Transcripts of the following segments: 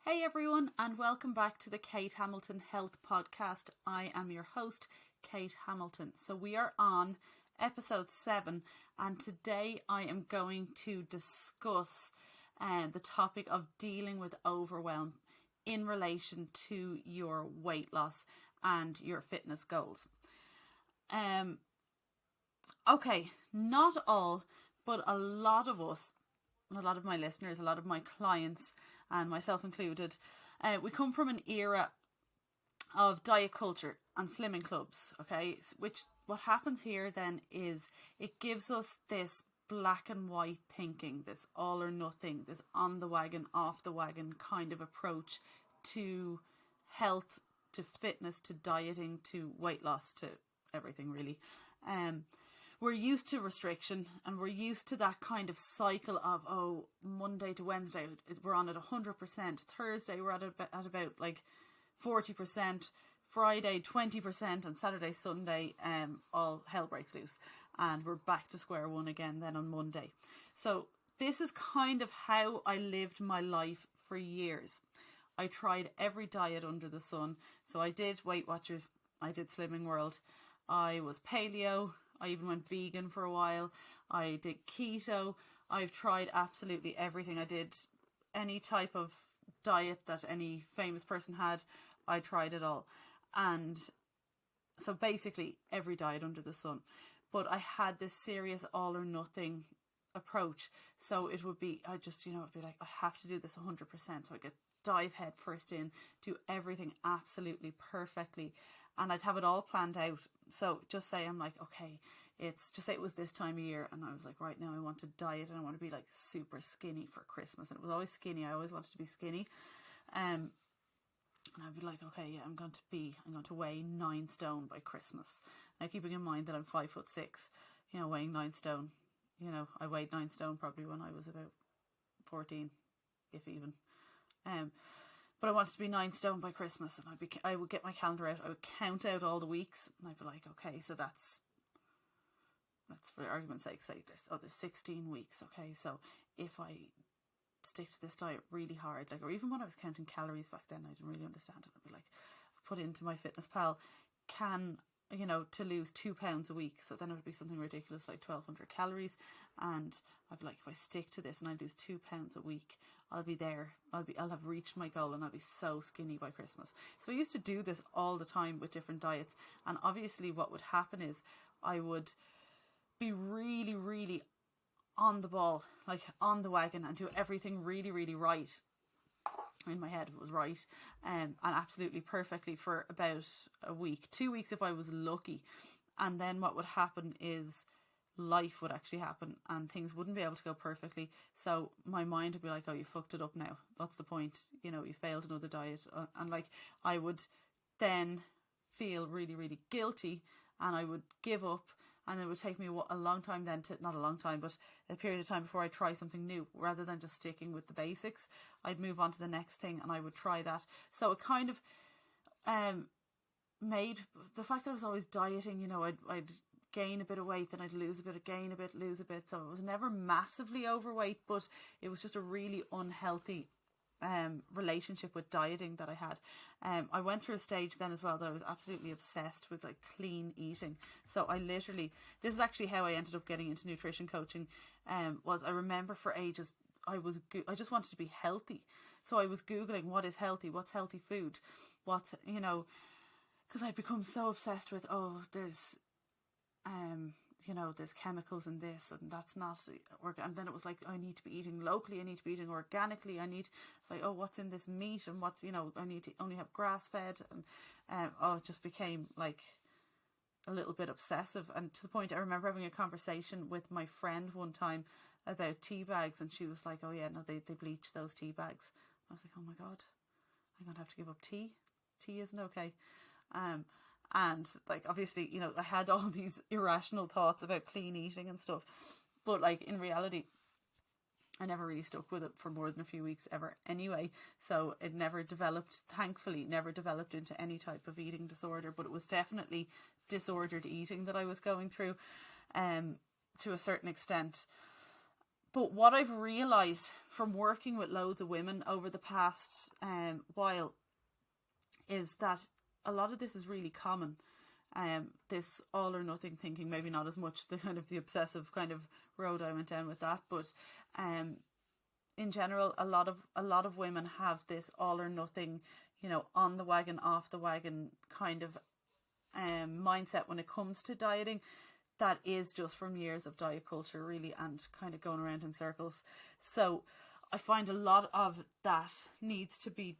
Hey everyone, and welcome back to the Kate Hamilton Health Podcast. I am your host, Kate Hamilton. So we are on episode 7, and today I am going to discuss the topic of dealing with overwhelm in relation to your weight loss and your fitness goals. Okay, not all, but a lot of us, a lot of my listeners, a lot of my clients, and myself included, we come from an era of diet culture and slimming clubs, okay? Which, what happens here then is it gives us this black and white thinking, this all or nothing, this on the wagon, off the wagon kind of approach to health, to fitness, to dieting, to weight loss, to everything really. We're used to restriction, and we're used to that kind of cycle of, Monday to Wednesday, we're on at 100%. Thursday, we're at about like 40%. Friday, 20%. And Saturday, Sunday, all hell breaks loose. And we're back to square one again then on Monday. So this is kind of how I lived my life for years. I tried every diet under the sun. So I did Weight Watchers. I did Slimming World. I was paleo. I even went vegan for a while. I did keto. I've tried absolutely everything. I did any type of diet that any famous person had. I tried it all. And so basically every diet under the sun. But I had this serious all or nothing approach. So it would be, it'd be like, I have to do this 100%. So I get dive head first in, do everything absolutely perfectly, and I'd have it all planned out. So just say I'm like, okay, just say it was this time of year, and I was like, right now I want to diet and I want to be like super skinny for Christmas, and it was always skinny. I always wanted to be skinny, and I'd be like, okay, yeah, I'm going to weigh 9 stone by Christmas. Now keeping in mind that I'm 5'6", weighing 9 stone. I weighed 9 stone probably when I was about 14, if even. But I wanted to be 9 stone by Christmas, and I would get my calendar out. I would count out all the weeks, and I'd be like, okay, so that's for argument's sake, say there's 16 weeks. Okay, so if I stick to this diet really hard, or even when I was counting calories back then, I didn't really understand it. I'd be like, I've put into my fitness pal, to lose 2 pounds a week. So then it would be something ridiculous like 1,200 calories. And I'd be like, if I stick to this and I lose 2 pounds a week, I'll be there. I'll have reached my goal, and I'll be so skinny by Christmas. So I used to do this all the time with different diets. And obviously what would happen is I would be really, really on the ball, like on the wagon, and do everything really, really right. In my head it was right, and absolutely perfectly for about a week, 2 weeks if I was lucky. And then what would happen is life would actually happen, and things wouldn't be able to go perfectly. So my mind would be like, oh, you fucked it up now, what's the point, you failed another diet. And like I would then feel really, really guilty, and I would give up. And it would take me a long time then not a long time, but a period of time before I try something new. Rather than just sticking with the basics, I'd move on to the next thing, and I would try that. So it kind of made the fact that I was always dieting, I'd gain a bit of weight, then I'd lose a bit, gain a bit, lose a bit. So it was never massively overweight, but it was just a really unhealthy relationship with dieting that I had. I went through a stage then as well that I was absolutely obsessed with like clean eating. So this is actually how I ended up getting into nutrition coaching. Was I remember for ages I just wanted to be healthy. So I was Googling what is healthy, what's healthy food, because I'd become so obsessed with, there's there's chemicals in this, and that's not and then it was like, I need to be eating locally, I need to be eating organically, it's like, what's in this meat, and what's, I need to only have grass fed, and it just became like a little bit obsessive. And to the point I remember having a conversation with my friend one time about tea bags, and she was like, oh yeah, no, they bleach those tea bags. I was like, oh my god, I'm gonna have to give up tea isn't okay. And like, obviously, I had all these irrational thoughts about clean eating and stuff, but like in reality, I never really stuck with it for more than a few weeks ever anyway. So it thankfully never developed into any type of eating disorder, but it was definitely disordered eating that I was going through, to a certain extent. But what I've realised from working with loads of women over the past while is that a lot of this is really common. This all or nothing thinking, maybe not as much the kind of the obsessive kind of road I went down with that, but in general, a lot of women have this all or nothing, on the wagon, off the wagon kind of mindset when it comes to dieting. That is just from years of diet culture, really, and kind of going around in circles. So I find a lot of that needs to be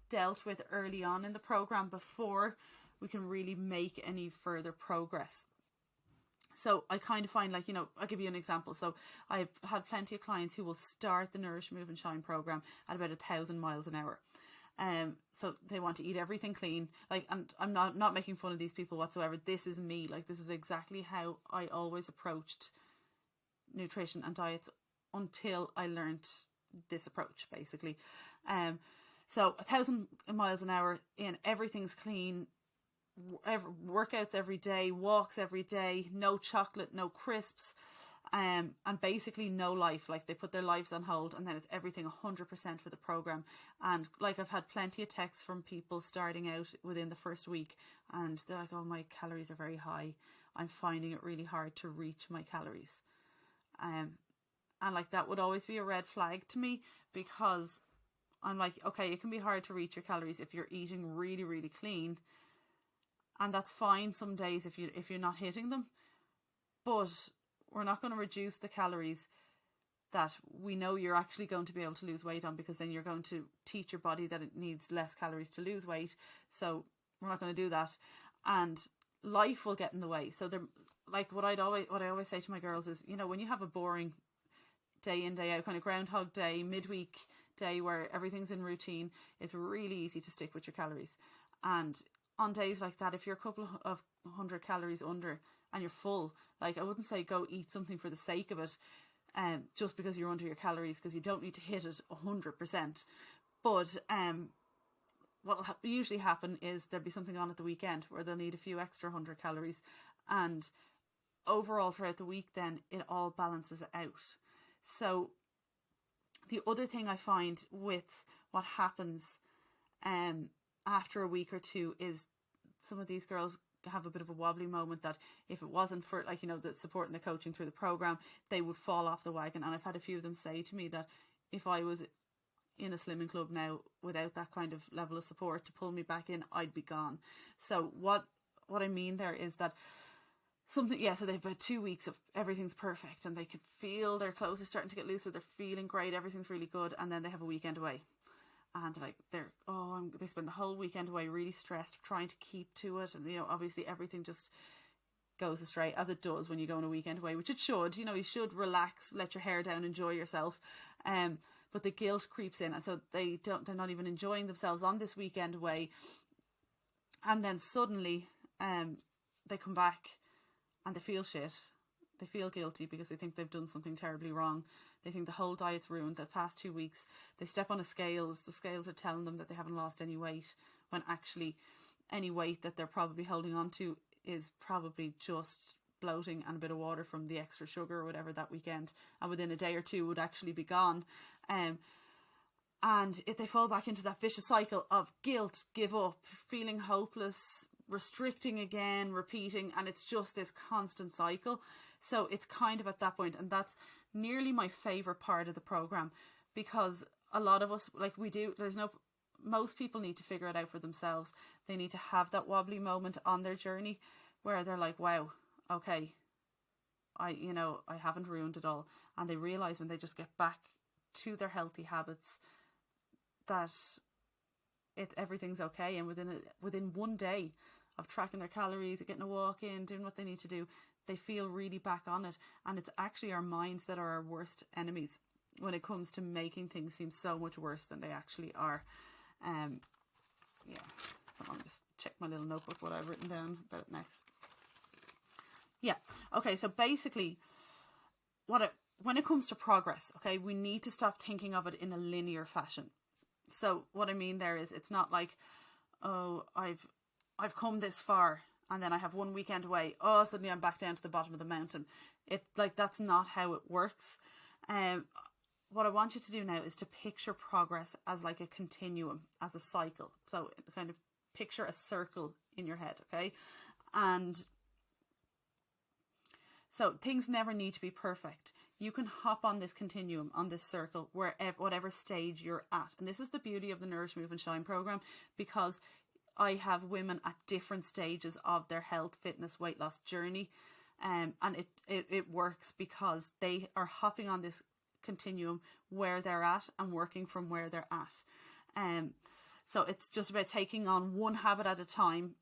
dealt with early on in the program before we can really make any further progress. So I kind of find, like, I'll give you an example. So I've had plenty of clients who will start the Nourish, Move and Shine program at about 1,000 miles an hour. So they want to eat everything clean, and I'm not making fun of these people whatsoever. This is me. This is exactly how I always approached nutrition and diets until I learned this approach, basically. So 1,000 miles an hour in, everything's clean, workouts every day, walks every day, no chocolate, no crisps, and basically no life. They put their lives on hold, and then it's everything 100% for the program. And I've had plenty of texts from people starting out within the first week, and they're like, oh, my calories are very high, I'm finding it really hard to reach my calories. And that would always be a red flag to me, because I'm like, okay, it can be hard to reach your calories if you're eating really, really clean, and that's fine some days if you're not hitting them, but we're not going to reduce the calories that we know you're actually going to be able to lose weight on, because then you're going to teach your body that it needs less calories to lose weight. So we're not going to do that, and life will get in the way. So what I always say to my girls is, when you have a boring day in, day out, kind of groundhog day, midweek day where everything's in routine, it's really easy to stick with your calories. And on days like that, if you're a couple of 100 calories under and you're full, I wouldn't say go eat something for the sake of it, just because you're under your calories, because you don't need to hit it 100%. But what will usually happen is there'll be something on at the weekend where they'll need a few extra 100 calories, and overall throughout the week then it all balances out. So the other thing I find with what happens after a week or two is some of these girls have a bit of a wobbly moment, that if it wasn't for the support and the coaching through the program, they would fall off the wagon. And I've had a few of them say to me that if I was in a slimming club now without that kind of level of support to pull me back in, I'd be gone. So what I mean there is that so they've had 2 weeks of everything's perfect, and they can feel their clothes are starting to get looser, they're feeling great, everything's really good, and then they have a weekend away. And they spend the whole weekend away really stressed, trying to keep to it. And, obviously everything just goes astray, as it does when you go on a weekend away, which it should. You should relax, let your hair down, enjoy yourself. But the guilt creeps in. And so they're not even enjoying themselves on this weekend away. And then suddenly they come back and they feel shit. They feel guilty because they think they've done something terribly wrong. They think the whole diet's ruined. The past 2 weeks, they step on the scales are telling them that they haven't lost any weight, when actually any weight that they're probably holding on to is probably just bloating and a bit of water from the extra sugar or whatever that weekend, and within a day or two would actually be gone. And if they fall back into that vicious cycle of guilt, give up, feeling hopeless, restricting again, repeating, and it's just this constant cycle. So it's kind of at that point, and that's nearly my favourite part of the program, because a lot of us, most people need to figure it out for themselves. They need to have that wobbly moment on their journey where they're like, wow, okay, I haven't ruined it all. And they realise when they just get back to their healthy habits that everything's okay. And within 1 day of tracking their calories, getting a walk in, doing what they need to do, they feel really back on it. And it's actually our minds that are our worst enemies when it comes to making things seem so much worse than they actually are. So I'll just check my little notebook, what I've written down about it next. Okay, so basically when it comes to progress, okay, we need to stop thinking of it in a linear fashion. So what I mean there is, it's not like, oh, I've come this far and then I have 1 weekend away, suddenly I'm back down to the bottom of the mountain. That's not how it works. What I want you to do now is to picture progress as like a continuum, as a cycle. So kind of picture a circle in your head, okay? And so things never need to be perfect. You can hop on this continuum, on this circle, whatever stage you're at. And this is the beauty of the Nourish, Move and Shine program, because I have women at different stages of their health, fitness, weight loss journey. And it works because they are hopping on this continuum where they're at and working from where they're at. So it's just about taking on one habit at a time.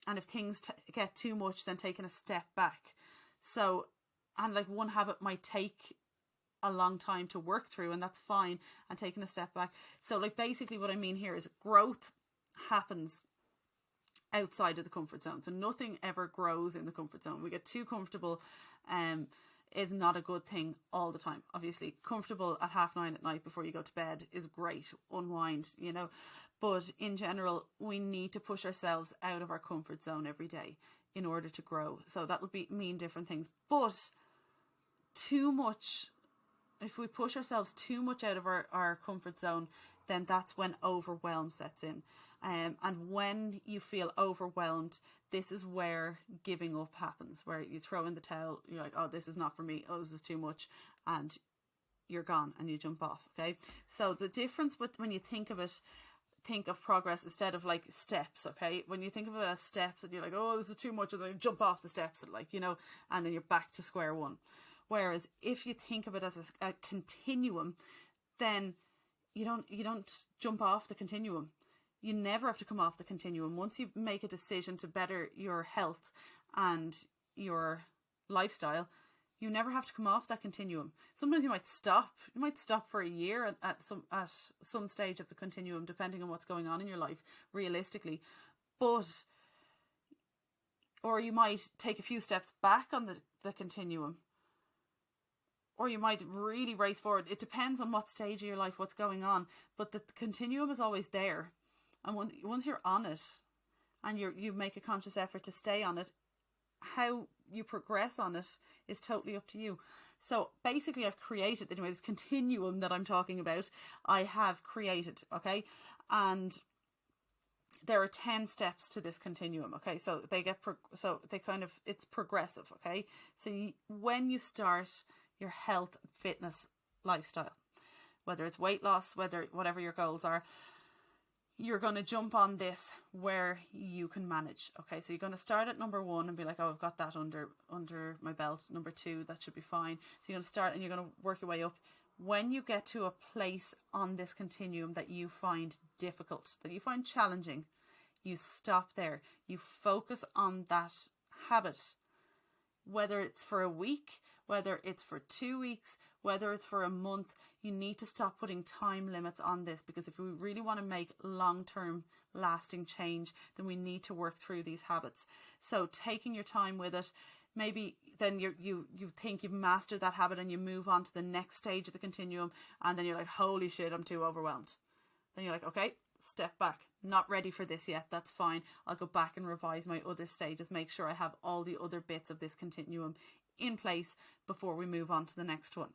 And if things get too much, then taking a step back. So, and like one habit might take a long time to work through, and that's fine, and taking a step back. So like basically what I mean here is growth happens outside of the comfort zone. So nothing ever grows in the comfort zone. We get too comfortable is not a good thing all the time. Obviously, comfortable at 9:30 at night before you go to bed is great, unwind, you know. But in general, we need to push ourselves out of our comfort zone every day in order to grow. So that would mean different things. But too much, if we push ourselves too much out of our comfort zone, then that's when overwhelm sets in. And when you feel overwhelmed, this is where giving up happens, where you throw in the towel, you're like, oh, this is not for me, oh, this is too much, and you're gone and you jump off, okay? So the difference with when you think of progress instead of like steps, okay? When you think of it as steps and you're like, oh, this is too much, and then you jump off the steps, like, you know, and then you're back to square one. Whereas if you think of it as a continuum, then you don't jump off the continuum. You never have to come off the continuum. Once you make a decision to better your health and your lifestyle, you never have to come off that continuum. Sometimes you might stop. You might stop for a year at some stage of the continuum, depending on what's going on in your life, realistically. Or you might take a few steps back on the continuum. Or you might really race forward. It depends on what stage of your life, what's going on. But the continuum is always there. And once you're on it and you make a conscious effort to stay on it, how you progress on it is totally up to you. So basically I've created, anyway, this continuum that I'm talking about, I have created, okay? And there are 10 steps to this continuum, okay? So it's progressive, okay? So when you start your health, fitness, lifestyle, whether it's weight loss, whatever your goals are, you're going to jump on this where you can manage. Okay, so you're going to start at number 1 and be like, oh, I've got that under my belt. Number 2, that should be fine. So you're going to start and you're going to work your way up. When you get to a place on this continuum that you find difficult, that you find challenging, you stop there. You focus on that habit, whether it's for a week, whether it's for 2 weeks, whether it's for a month. You need to stop putting time limits on this, because if we really want to make long-term lasting change, then we need to work through these habits. So taking your time with it, maybe then you think you've mastered that habit and you move on to the next stage of the continuum, and then you're like, holy shit, I'm too overwhelmed. Then you're like, okay, step back. Not ready for this yet. That's fine. I'll go back and revise my other stages, make sure I have all the other bits of this continuum in place before we move on to the next one.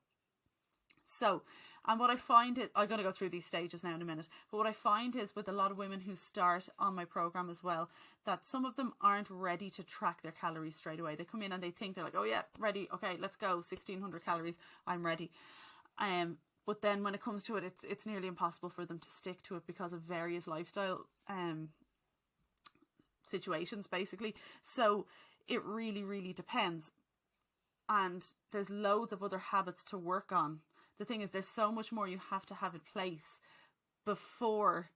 So, and what I find is, I'm going to go through these stages now in a minute, but what I find is with a lot of women who start on my program as well, that some of them aren't ready to track their calories straight away. They come in and they think they're like, oh yeah, ready, okay, let's go, 1600 calories, I'm ready. But then when it comes to it, it's nearly impossible for them to stick to it because of various lifestyle situations, basically. So it really, really depends. And there's loads of other habits to work on. The thing is, there's so much more you have to have in place before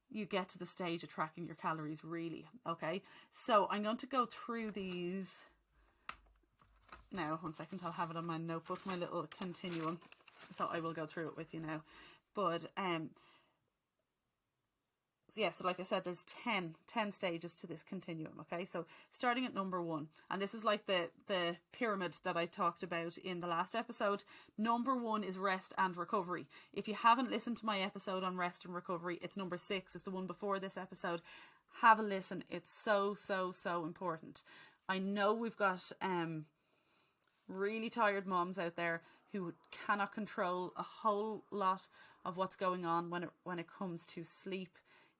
you get to the stage of tracking your calories, really. Okay, so I'm going to go through these now. 1 second, I'll have it on my notebook, my little continuum. So I will go through it with you now. But yeah, so like I said, there's 10 stages to this continuum, okay? So starting at number 1, and this is like the pyramid that I talked about in the last episode. Number 1 is rest and recovery. If you haven't listened to my episode on rest and recovery, it's number 6. It's the one before this episode. Have a listen. It's so, so, so important. I know we've got really tired moms out there who cannot control a whole lot of what's going on when it comes to sleep,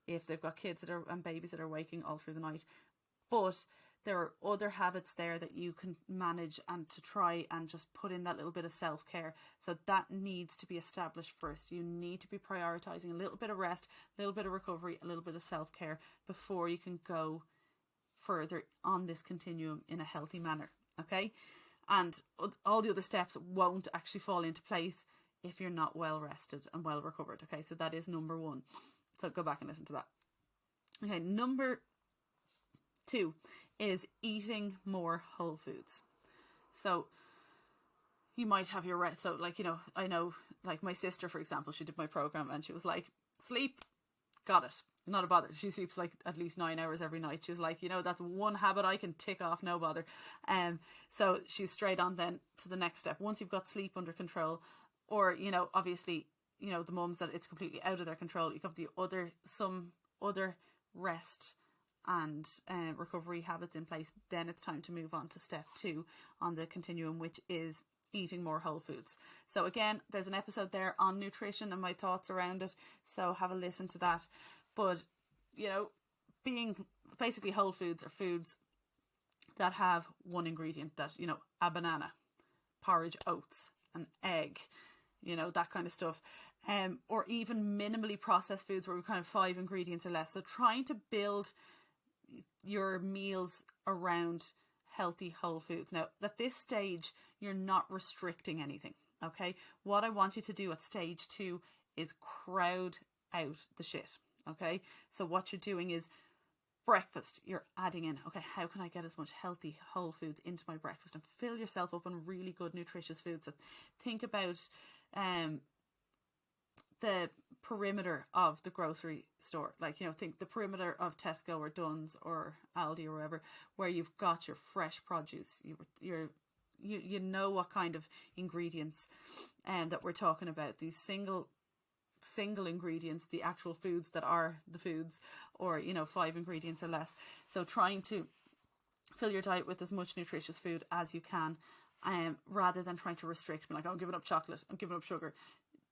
if they've got kids and babies that are waking all through the night. But there are other habits there that you can manage and to try and just put in that little bit of self-care. So that needs to be established first. You need to be prioritizing a little bit of rest, a little bit of recovery, a little bit of self-care before you can go further on this continuum in a healthy manner. Okay? And all the other steps won't actually fall into place if you're not well rested and well recovered. Okay? So that is number 1. So go back and listen to that. Okay, number 2 is eating more whole foods. So you might have your rest. So like, I know like my sister, for example, she did my program and she was like, sleep, got it. Not a bother. She sleeps like at least 9 hours every night. She's like, that's one habit I can tick off, no bother. So she's straight on then to the next step. Once you've got sleep under control, or, obviously, the mums that it's completely out of their control, you have some other rest and recovery habits in place, then it's time to move on to step 2 on the continuum, which is eating more whole foods. So again, there's an episode there on nutrition and my thoughts around it, so have a listen to that. But being basically whole foods are foods that have one ingredient, that a banana, porridge oats, an egg, that kind of stuff. Or even minimally processed foods where we kind of 5 ingredients or less. So trying to build your meals around healthy whole foods. Now, at this stage, you're not restricting anything, okay? What I want you to do at stage 2 is crowd out the shit, okay? So what you're doing is breakfast, you're adding in, okay, how can I get as much healthy whole foods into my breakfast and fill yourself up on really good nutritious foods. So think about the perimeter of the grocery store, like think the perimeter of Tesco or Dunn's or Aldi or wherever, where you've got your fresh produce, you know what kind of ingredients that we're talking about, these single ingredients, the actual foods that are the foods, or 5 ingredients or less. So trying to fill your diet with as much nutritious food as you can, rather than trying to restrict, like, I'm giving up chocolate, I'm giving up sugar.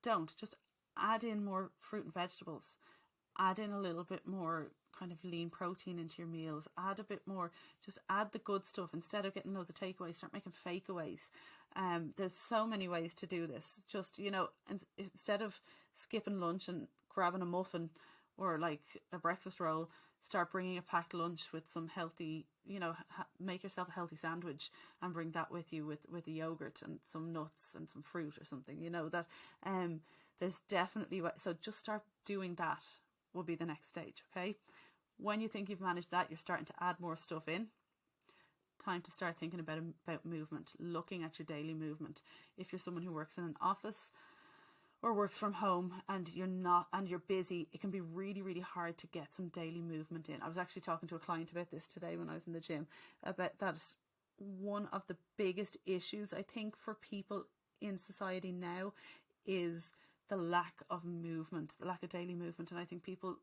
Don't. Just add in more fruit and vegetables. Add in a little bit more kind of lean protein into your meals. Add a bit more. Just add the good stuff. Instead of getting loads of takeaways, start making fakeaways. There's so many ways to do this. Just, instead of skipping lunch and grabbing a muffin or like a breakfast roll, start bringing a packed lunch with some healthy, make yourself a healthy sandwich and bring that with you with a yogurt and some nuts and some fruit or something, that there's definitely, so just start doing that will be the next stage, okay? When you think you've managed that, you're starting to add more stuff in. Time to start thinking about movement, looking at your daily movement. If you're someone who works in an office or works from home and you're busy, it can be really, really hard to get some daily movement in. I was actually talking to a client about this today when I was in the gym, about that. One of the biggest issues, I think, for people in society now is the lack of movement, the lack of daily movement. And I think people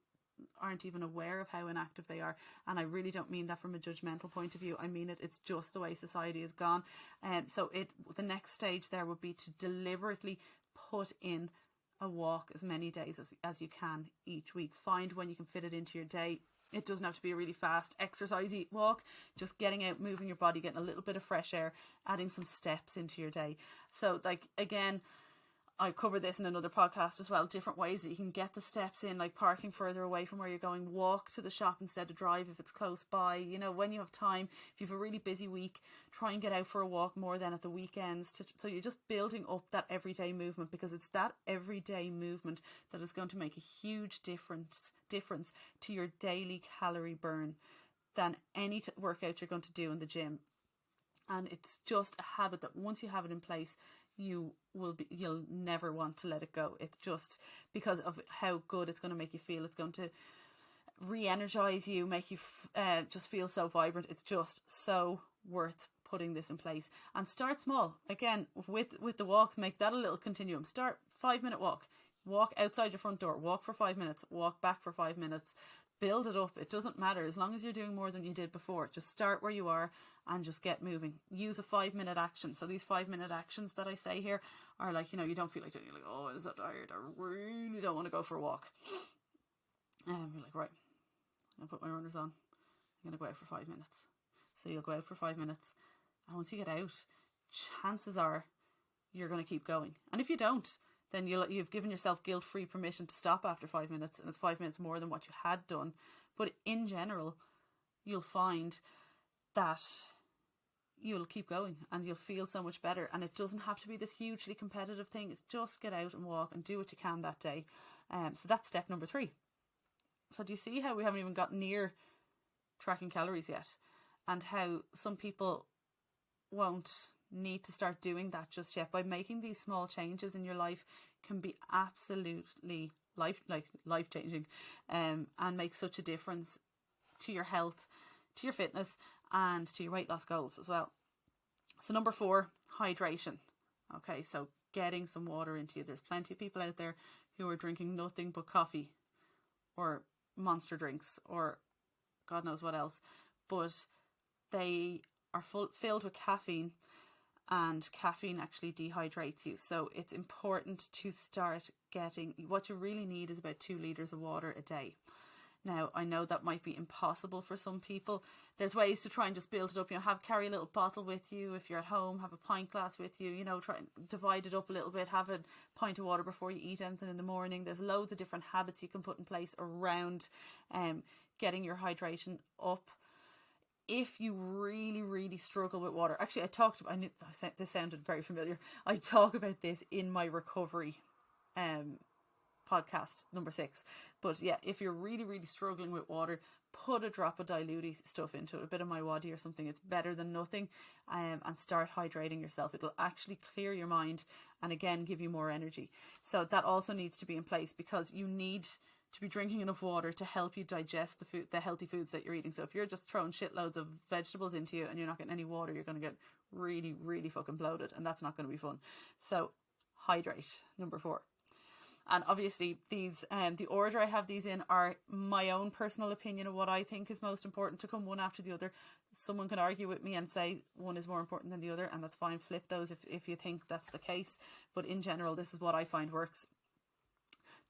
aren't even aware of how inactive they are. And I really don't mean that from a judgmental point of view. I mean it's just the way society has gone. So the next stage there would be to deliberately put in a walk as many days as you can each week. Find when you can fit it into your day. It doesn't have to be a really fast exercisey walk, just getting out, moving your body, getting a little bit of fresh air, adding some steps into your day. So like, again, I cover this in another podcast as well, different ways that you can get the steps in, like parking further away from where you're going, walk to the shop instead of drive if it's close by. When you have time, if you have a really busy week, try and get out for a walk more than at the weekends. So you're just building up that everyday movement, because it's that everyday movement that is going to make a huge difference to your daily calorie burn than any workout you're going to do in the gym. And it's just a habit that once you have it in place, you'll never want to let it go. It's just because of how good it's going to make you feel. It's going to re-energize you, make you just feel so vibrant. It's just so worth putting this in place. And start small. Again, with the walks, make that a little continuum. Start 5-minute walk. Walk outside your front door, walk for 5 minutes, walk back for 5 minutes, build it up. It doesn't matter as long as you're doing more than you did before. Just start where you are and just get moving. Use a 5-minute action. So these 5-minute actions that I say here are like, you don't feel like doing it. You're like, oh, I'm so tired. I really don't want to go for a walk. You're like, right, I'm going to put my runners on. I'm going to go out for 5 minutes. So you'll go out for 5 minutes. And once you get out, chances are you're going to keep going. And if you don't, then you've given yourself guilt-free permission to stop after 5 minutes, and it's 5 minutes more than what you had done. But in general, you'll find that you'll keep going and you'll feel so much better. And it doesn't have to be this hugely competitive thing. It's just get out and walk and do what you can that day. So that's step number 3. So do you see how we haven't even got near tracking calories yet? And how some people won't need to start doing that just yet. By making these small changes in your life can be absolutely life-changing, and make such a difference to your health, to your fitness, and to your weight loss goals as well. So number 4, hydration. Okay, so getting some water into you. There's plenty of people out there who are drinking nothing but coffee or monster drinks or God knows what else, but they are filled with caffeine, and caffeine actually dehydrates you. So it's important to start getting, what you really need is about 2 litres of water a day. Now, I know that might be impossible for some people. There's ways to try and just build it up. Carry a little bottle with you. If you're at home, have a pint glass with you. Try and divide it up a little bit. Have a pint of water before you eat anything in the morning. There's loads of different habits you can put in place around getting your hydration up. If you really, really struggle with water, actually, this sounded very familiar. I talk about this in my recovery podcast number 6. But yeah, if you're really, really struggling with water, put a drop of diluted stuff into it, a bit of my waddy or something. It's better than nothing. And start hydrating yourself. It'll actually clear your mind and again give you more energy. So that also needs to be in place, because you need to be drinking enough water to help you digest the healthy foods that you're eating. So if you're just throwing shitloads of vegetables into you and you're not getting any water, you're going to get really, really fucking bloated, and that's not going to be fun. So hydrate, number 4. And obviously these, the order I have these in are my own personal opinion of what I think is most important, to come one after the other. Someone can argue with me and say one is more important than the other, and that's fine. Flip those if you think that's the case. But in general, this is what I find works.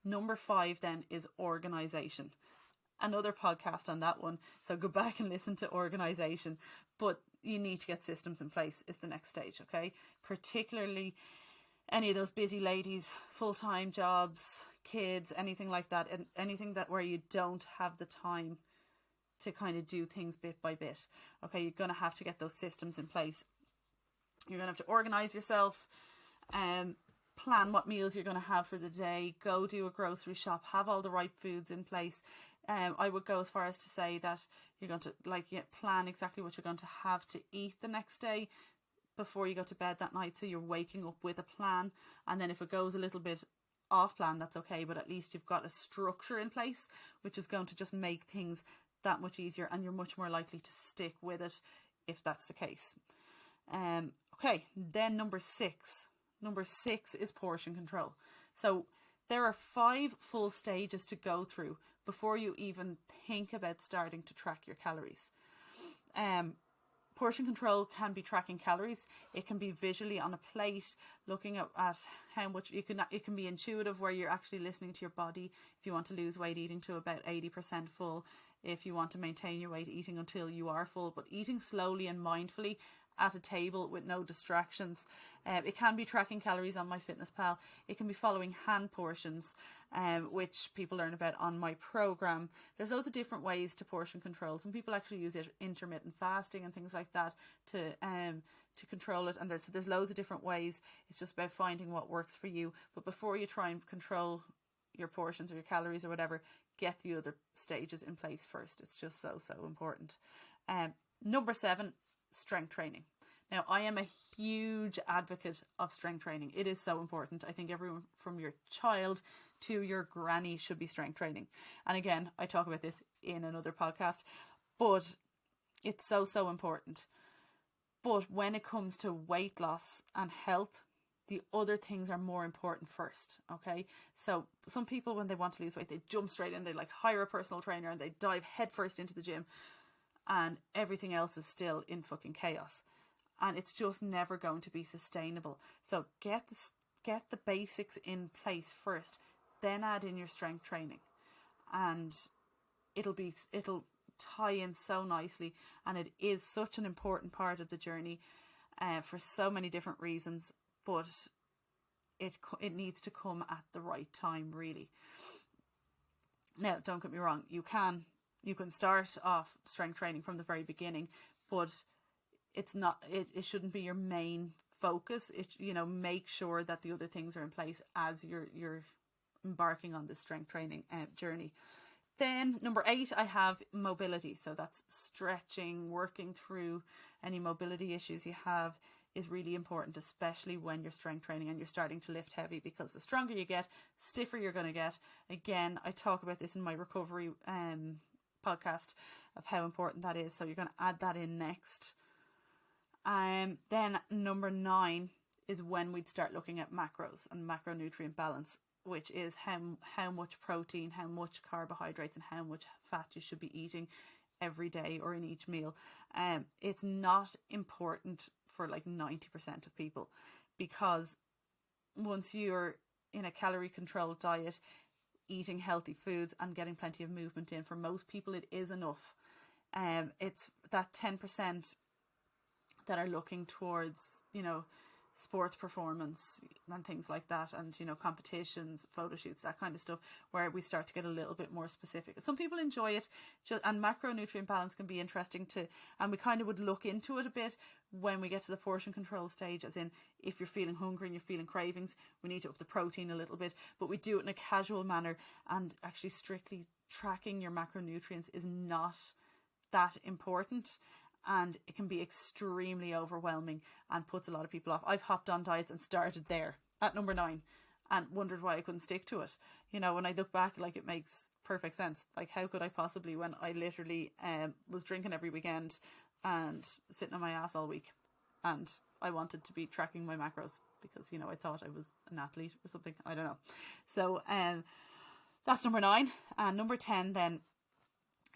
Number 5 then is organisation. Another podcast on that one, so go back and listen to organisation. But you need to get systems in place. It's the next stage, okay? Particularly any of those busy ladies, full-time jobs, kids, anything like that, and anything that where you don't have the time to kind of do things bit by bit. Okay, you're going to have to get those systems in place. You're going to have to organise yourself, plan what meals you're going to have for the day, go do a grocery shop, have all the right foods in place. I would go as far as to say that you're going to plan exactly what you're going to have to eat the next day before you go to bed that night, so you're waking up with a plan. And then if it goes a little bit off plan, that's okay, but at least you've got a structure in place, which is going to just make things that much easier, and you're much more likely to stick with it if that's the case. Okay, then number 6. Number 6 is portion control. So there are 5 full stages to go through before you even think about starting to track your calories. Portion control can be tracking calories. It can be visually on a plate, looking at how much it can be intuitive, where you're actually listening to your body. If you want to lose weight, eating to about 80% full. If you want to maintain your weight, eating until you are full, but eating slowly and mindfully at a table with no distractions. It can be tracking calories on MyFitnessPal. It can be following hand portions, which people learn about on my program. There's loads of different ways to portion control. Some people actually use intermittent fasting and things like that to control it. And there's loads of different ways. It's just about finding what works for you. But before you try and control your portions or your calories or whatever, get the other stages in place first. It's just so important. Number 7, strength training. Now, I am a huge advocate of strength training. It is so important. I think everyone from your child to your granny should be strength training. And again, I talk about this in another podcast, but it's so important. But when it comes to weight loss and health, the other things are more important first. Okay, so some people, when they want to lose weight, they jump straight in, they like hire a personal trainer and they dive headfirst into the gym, and everything else is still in fucking chaos, and it's just never going to be sustainable. So get the basics in place first, then add in your strength training, and it'll tie in so nicely. And it is such an important part of the journey, for so many different reasons, but it needs to come at the right time, really. Now, don't get me wrong, you can start off strength training from the very beginning, but it shouldn't be your main focus. Make sure that the other things are in place as you're embarking on this strength training journey. Then number 8, I have mobility. So that's stretching, working through any mobility issues you have is really important, especially when you're strength training and you're starting to lift heavy, because the stronger you get, stiffer you're going to get. Again, I talk about this in my recovery podcast of how important that is. So you're going to add that in next. Then number 9 is when we'd start looking at macros and macronutrient balance, which is how much protein, how much carbohydrates, and how much fat you should be eating every day or in each meal. It's not important for like 90% of people, because once you're in a calorie controlled diet, eating healthy foods and getting plenty of movement in, for most people it is enough. It's that 10% that are looking towards, sports performance and things like that, and competitions, photo shoots, that kind of stuff, where we start to get a little bit more specific. Some people enjoy it, and macronutrient balance can be interesting too, and we kind of would look into it a bit when we get to the portion control stage, as in if you're feeling hungry and you're feeling cravings, we need to up the protein a little bit, but we do it in a casual manner, and actually strictly tracking your macronutrients is not that important. And it can be extremely overwhelming and puts a lot of people off. I've hopped on diets and started there at number 9 and wondered why I couldn't stick to it. When I look back, like, it makes perfect sense. Like, how could I possibly, when I literally was drinking every weekend and sitting on my ass all week, and I wanted to be tracking my macros because, I thought I was an athlete or something. I don't know. So that's number 9. And number 10 then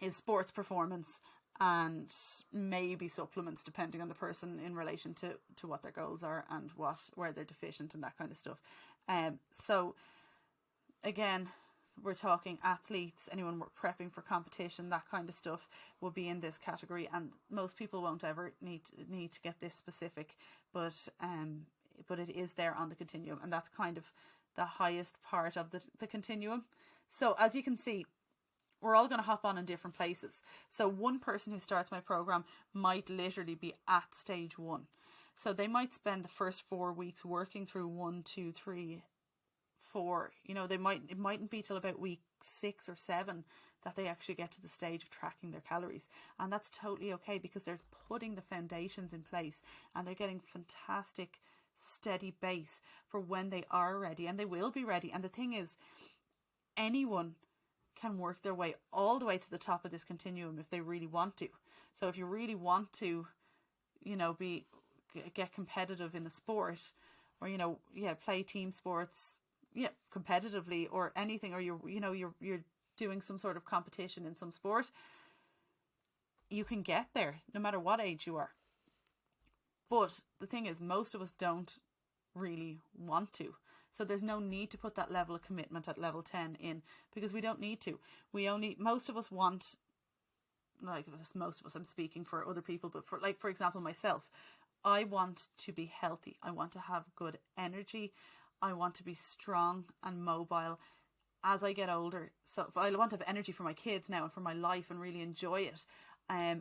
is sports performance, and maybe supplements depending on the person in relation to what their goals are and where they're deficient and that kind of stuff. So again, we're talking athletes, anyone prepping for competition, that kind of stuff will be in this category, and most people won't ever need to get this specific, but it is there on the continuum, and that's kind of the highest part of the continuum. So as you can see, we're all going to hop on in different places. So one person who starts my program might literally be at stage 1. So they might spend the first 4 weeks working through 1, 2, 3, 4. It mightn't be till about week 6 or 7 that they actually get to the stage of tracking their calories. And that's totally okay, because they're putting the foundations in place and they're getting fantastic, steady base for when they are ready, and they will be ready. And the thing is, anyone can work their way all the way to the top of this continuum if they really want to. So if you really want to, get competitive in a sport, or play team sports, competitively, or anything, or you're doing some sort of competition in some sport, you can get there no matter what age you are. But the thing is, most of us don't really want to. So there's no need to put that level of commitment at level 10 in, because we don't need to. Most of us want, most of us, I'm speaking for other people, but for example, myself, I want to be healthy. I want to have good energy. I want to be strong and mobile as I get older. So I want to have energy for my kids now and for my life and really enjoy it,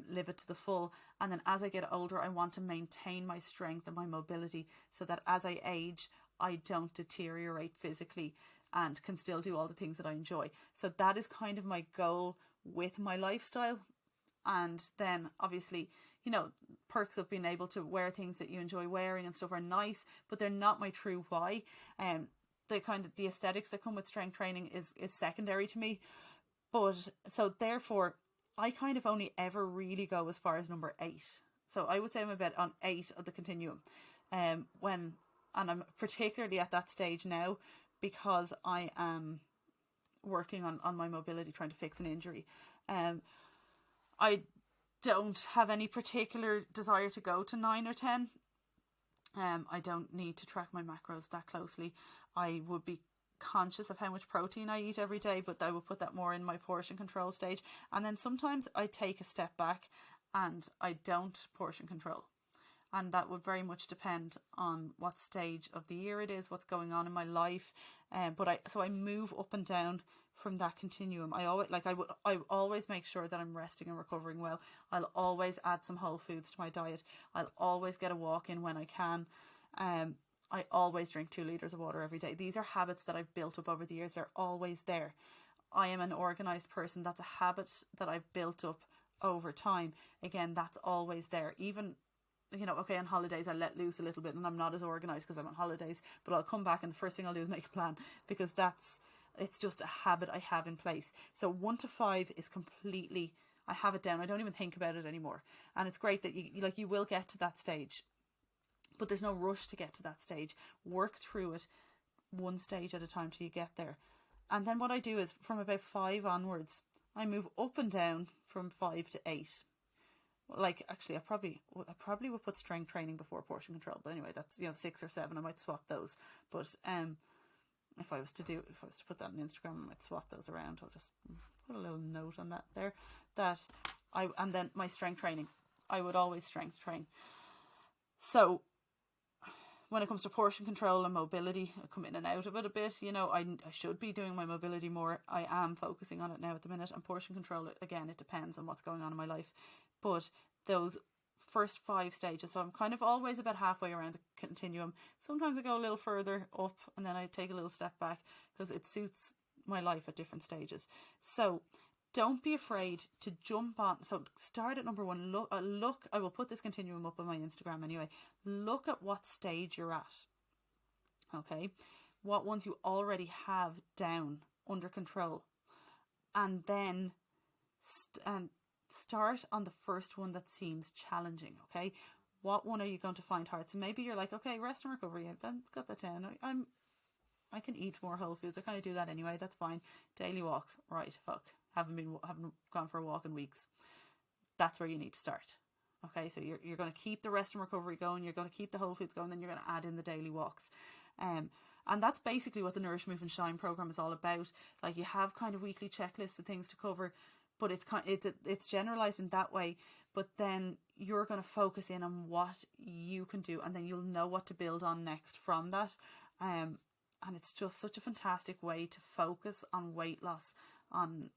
live it to the full. And then as I get older, I want to maintain my strength and my mobility so that as I age, I don't deteriorate physically and can still do all the things that I enjoy. So that is kind of my goal with my lifestyle. And then obviously, perks of being able to wear things that you enjoy wearing and stuff are nice, but they're not my true why. The aesthetics that come with strength training is secondary to me. But so therefore, I kind of only ever really go as far as number 8. So I would say I'm about on 8 of the continuum. When and I'm particularly at that stage now because I am working on my mobility, trying to fix an injury. I don't have any particular desire to go to 9 or 10. I don't need to track my macros that closely. I would be conscious of how much protein I eat every day, but I will put that more in my portion control stage. And then sometimes I take a step back and I don't portion control. And that would very much depend on what stage of the year it is, what's going on in my life. So I move up and down from that continuum. I always make sure that I'm resting and recovering well. I'll always add some whole foods to my diet. I'll always get a walk in when I can. I always drink 2 liters of water every day. These are habits that I've built up over the years. They're always there. I am an organized person. That's a habit that I've built up over time. Again, that's always there. Even, okay, on holidays I let loose a little bit and I'm not as organized because I'm on holidays, but I'll come back and the first thing I'll do is make a plan, because it's just a habit I have in place. So 1 to 5 is completely, I have it down. I don't even think about it anymore. And it's great that you will get to that stage, but there's no rush to get to that stage. Work through it 1 stage at a time till you get there. And then what I do is from about 5 onwards, I move up and down from 5 to 8. Like, actually, I probably would put strength training before portion control. But anyway, that's 6 or 7. I might swap those. But if I was to put that on Instagram, I might swap those around. I'll just put a little note on that there. And then my strength training, I would always strength train. So when it comes to portion control and mobility, I come in and out of it a bit. I should be doing my mobility more. I am focusing on it now at the minute. And portion control, again, it depends on what's going on in my life. But those first 5 stages, so I'm kind of always about halfway around the continuum. Sometimes I go a little further up and then I take a little step back because it suits my life at different stages. So don't be afraid to jump on. So start at number 1. Look, I will put this continuum up on my Instagram anyway. Look at what stage you're at. Okay. What ones you already have down under control. And then start on the first one that seems challenging. Okay. What one are you going to find hard? So maybe you're like, okay, rest and recovery. I've got that down. I can eat more whole foods. I kind of do that anyway. That's fine. Daily walks. Right. Fuck. Haven't gone for a walk in weeks. That's where you need to start. Okay, so you're going to keep the rest and recovery going. You're going to keep the whole foods going. Then you're going to add in the daily walks. And that's basically what the Nourish, Move and Shine program is all about. Like, you have kind of weekly checklists of things to cover, but it's generalized in that way. But then you're going to focus in on what you can do, and then you'll know what to build on next from that. And it's just such a fantastic way to focus on weight loss, on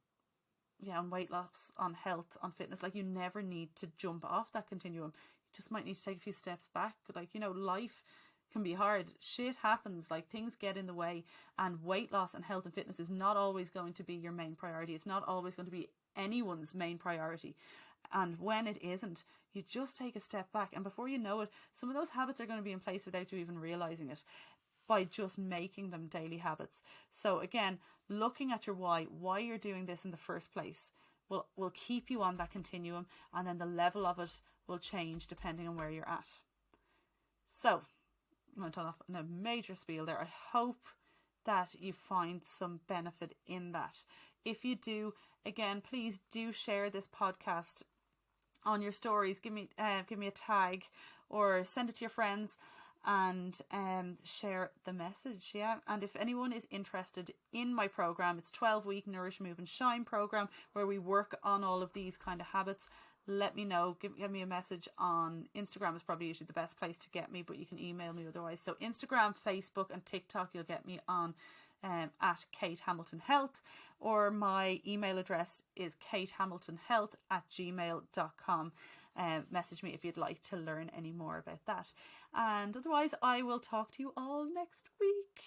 health, on fitness. Like, you never need to jump off that continuum. You just might need to take a few steps back. Like, life can be hard. Shit happens. Like, things get in the way, and weight loss and health and fitness is not always going to be your main priority. It's not always going to be anyone's main priority. And when it isn't, you just take a step back, and before you know it, some of those habits are going to be in place without you even realizing it, by just making them daily habits. So again, looking at your why you're doing this in the first place will keep you on that continuum, and then the level of it will change depending on where you're at. So I'm going to turn off a major spiel there. I hope that you find some benefit in that. If you do, again, please do share this podcast on your stories. Give me a tag or send it to your friends, and share the message. And if anyone is interested in my program, it's 12-week Nourish, Move and Shine program where we work on all of these kind of habits. Let me know. Give me a message on Instagram. Is probably usually the best place to get me, but you can email me otherwise. So Instagram, Facebook and TikTok, you'll get me on at Kate Hamilton Health, or my email address is katehamiltonhealth@gmail.com. Message me if you'd like to learn any more about that. And otherwise, I will talk to you all next week.